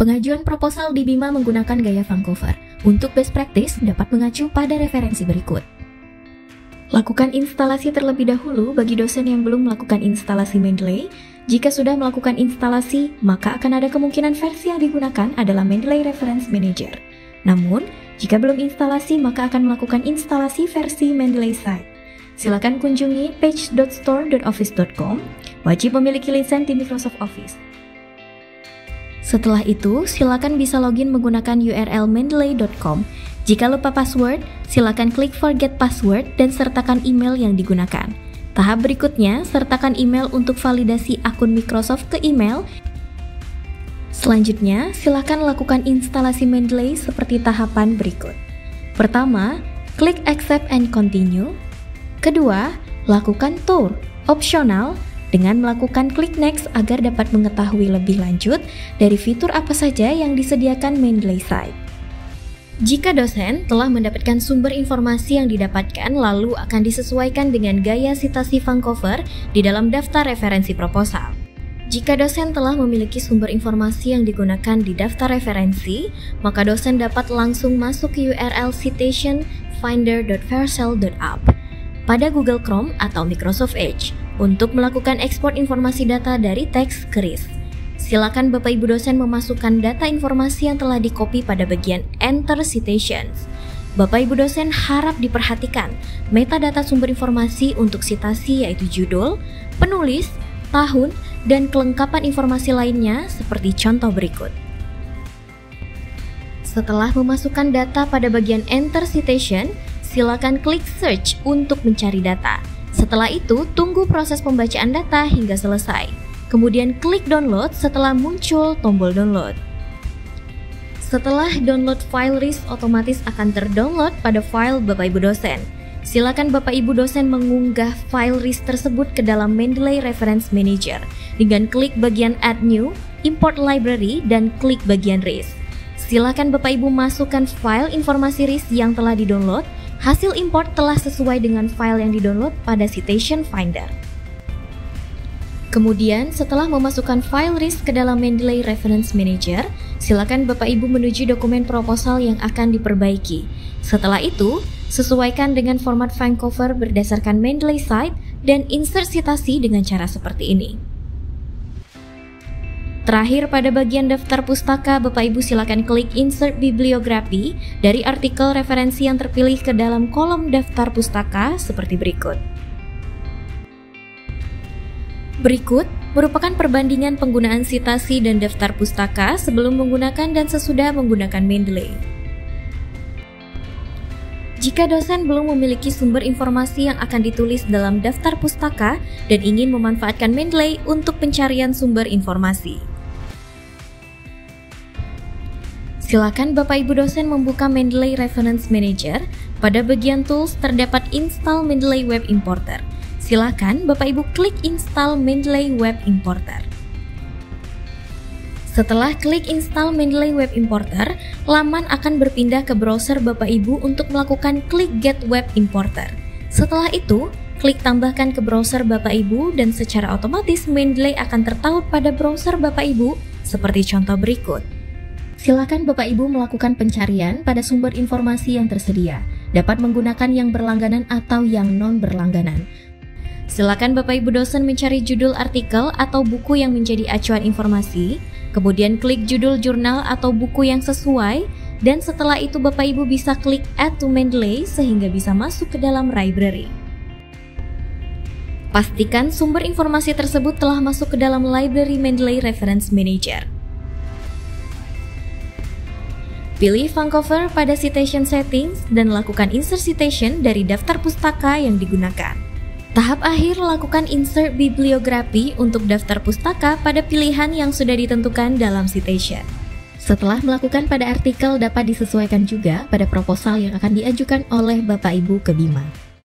Pengajuan proposal di BIMA menggunakan gaya Vancouver. Untuk best practice dapat mengacu pada referensi berikut. Lakukan instalasi terlebih dahulu bagi dosen yang belum melakukan instalasi Mendeley. Jika sudah melakukan instalasi, maka akan ada kemungkinan versi yang digunakan adalah Mendeley Reference Manager. Namun, jika belum instalasi, maka akan melakukan instalasi versi Mendeley Site. Silakan kunjungi page.store.office.com. Wajib memiliki lisensi di Microsoft Office. Setelah itu, silakan bisa login menggunakan URL mendeley.com. Jika lupa password, silakan klik Forget Password dan sertakan email yang digunakan. Tahap berikutnya, sertakan email untuk validasi akun Microsoft ke email. Selanjutnya, silakan lakukan instalasi Mendeley seperti tahapan berikut. Pertama, klik Accept and Continue. Kedua, lakukan Tour, opsional, dengan melakukan klik Next agar dapat mengetahui lebih lanjut dari fitur apa saja yang disediakan Mendeley Site. Jika dosen telah mendapatkan sumber informasi yang didapatkan lalu akan disesuaikan dengan gaya sitasi Vancouver di dalam daftar referensi proposal. Jika dosen telah memiliki sumber informasi yang digunakan di daftar referensi, maka dosen dapat langsung masuk ke URL citationfinder.vercel.app pada Google Chrome atau Microsoft Edge untuk melakukan ekspor informasi data dari teks ke RIS. Silakan Bapak Ibu dosen memasukkan data informasi yang telah dikopi pada bagian Enter Citations. Bapak Ibu dosen harap diperhatikan metadata sumber informasi untuk citasi yaitu judul, penulis, tahun, dan kelengkapan informasi lainnya seperti contoh berikut. Setelah memasukkan data pada bagian Enter Citation, silakan klik Search untuk mencari data. Setelah itu, tunggu proses pembacaan data hingga selesai. Kemudian klik Download setelah muncul tombol download. Setelah download file RIS, otomatis akan terdownload pada file Bapak Ibu dosen. Silakan Bapak Ibu dosen mengunggah file RIS tersebut ke dalam Mendeley Reference Manager dengan klik bagian Add New, Import Library, dan klik bagian RIS. Silakan Bapak Ibu masukkan file informasi RIS yang telah didownload. Hasil import telah sesuai dengan file yang didownload pada Citation Finder. Kemudian, setelah memasukkan file RIS ke dalam Mendeley Reference Manager, silakan Bapak Ibu menuju dokumen proposal yang akan diperbaiki. Setelah itu, sesuaikan dengan format Vancouver berdasarkan Mendeley Site dan insert citasi dengan cara seperti ini. Terakhir, pada bagian daftar pustaka, Bapak Ibu silakan klik Insert Bibliography dari artikel referensi yang terpilih ke dalam kolom daftar pustaka seperti berikut. Berikut merupakan perbandingan penggunaan citasi dan daftar pustaka sebelum menggunakan dan sesudah menggunakan Mendeley. Jika dosen belum memiliki sumber informasi yang akan ditulis dalam daftar pustaka dan ingin memanfaatkan Mendeley untuk pencarian sumber informasi, silakan Bapak Ibu dosen membuka Mendeley Reference Manager. Pada bagian Tools terdapat Install Mendeley Web Importer. Silakan Bapak Ibu klik Install Mendeley Web Importer. Setelah klik Install Mendeley Web Importer, laman akan berpindah ke browser Bapak Ibu untuk melakukan klik Get Web Importer. Setelah itu, klik tambahkan ke browser Bapak Ibu dan secara otomatis Mendeley akan tertaut pada browser Bapak Ibu seperti contoh berikut. Silakan Bapak Ibu melakukan pencarian pada sumber informasi yang tersedia, dapat menggunakan yang berlangganan atau yang non-berlangganan. Silakan Bapak Ibu dosen mencari judul artikel atau buku yang menjadi acuan informasi, kemudian klik judul jurnal atau buku yang sesuai, dan setelah itu Bapak Ibu bisa klik Add to Mendeley sehingga bisa masuk ke dalam library. Pastikan sumber informasi tersebut telah masuk ke dalam library Mendeley Reference Manager. Pilih Vancouver pada Citation Settings dan lakukan Insert Citation dari daftar pustaka yang digunakan. Tahap akhir, lakukan Insert Bibliography untuk daftar pustaka pada pilihan yang sudah ditentukan dalam citation. Setelah melakukan pada artikel, dapat disesuaikan juga pada proposal yang akan diajukan oleh Bapak Ibu ke BIMA.